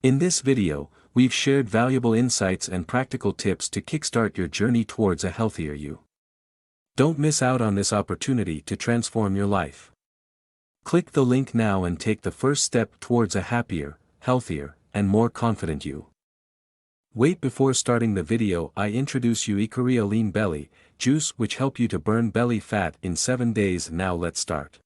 In this video, we've shared valuable insights and practical tips to kickstart your journey towards a healthier you. Don't miss out on this opportunity to transform your life. Click the link now and take the first step towards a happier, healthier, and more confident you. Wait, before starting the video, I introduce you Ikaria Lean Belly Juice, which help you to burn belly fat in 7 days. Now let's start.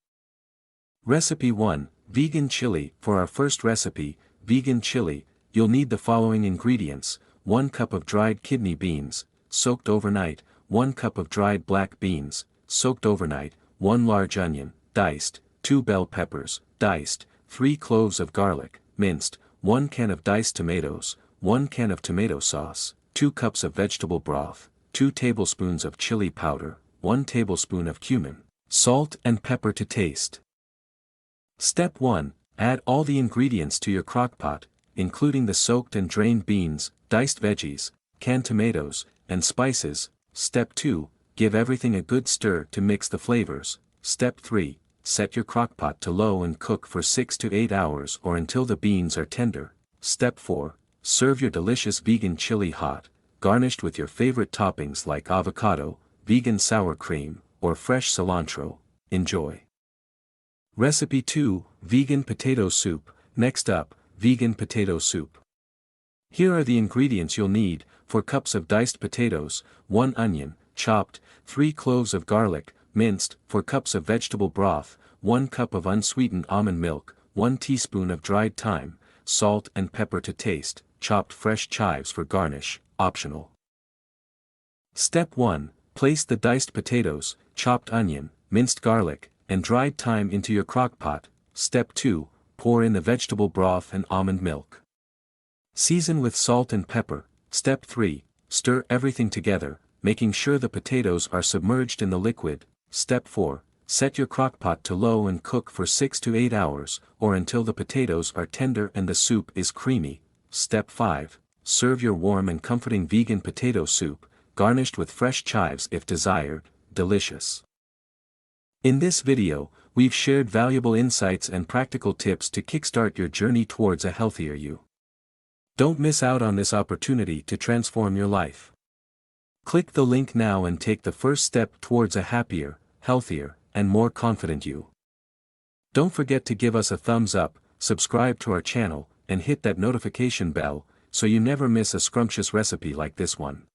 Recipe 1, Vegan Chili. For our first recipe, vegan chili, you'll need the following ingredients: 1 cup of dried kidney beans, soaked overnight, 1 cup of dried black beans, soaked overnight, 1 large onion, diced, 2 bell peppers, diced, 3 cloves of garlic, minced, 1 can of diced tomatoes, 1 can of tomato sauce, 2 cups of vegetable broth, 2 tablespoons of chili powder, 1 tablespoon of cumin, salt and pepper to taste. Step 1. Add all the ingredients to your crockpot, including the soaked and drained beans, diced veggies, canned tomatoes, and spices. Step 2. Give everything a good stir to mix the flavors. Step 3. Set your crockpot to low and cook for 6 to 8 hours or until the beans are tender. Step 4. Serve your delicious vegan chili hot, garnished with your favorite toppings like avocado, vegan sour cream, or fresh cilantro. Enjoy. Recipe 2, Vegan Potato Soup. Next up, vegan potato soup. Here are the ingredients you'll need: 4 cups of diced potatoes, 1 onion, chopped, 3 cloves of garlic, minced, 4 cups of vegetable broth, 1 cup of unsweetened almond milk, 1 teaspoon of dried thyme, salt and pepper to taste, chopped fresh chives for garnish, optional. Step 1. Place the diced potatoes, chopped onion, minced garlic, and dried thyme into your crockpot. Step 2. Pour in the vegetable broth and almond milk. Season with salt and pepper. Step 3. Stir everything together, making sure the potatoes are submerged in the liquid. Step 4. Set your crockpot to low and cook for 6 to 8 hours, or until the potatoes are tender and the soup is creamy. Step 5. Serve your warm and comforting vegan potato soup, garnished with fresh chives if desired. Delicious. In this video, we've shared valuable insights and practical tips to kickstart your journey towards a healthier you. Don't miss out on this opportunity to transform your life. Click the link now and take the first step towards a happier, healthier, and more confident you. Don't forget to give us a thumbs up, subscribe to our channel, and hit that notification bell, so you never miss a scrumptious recipe like this one.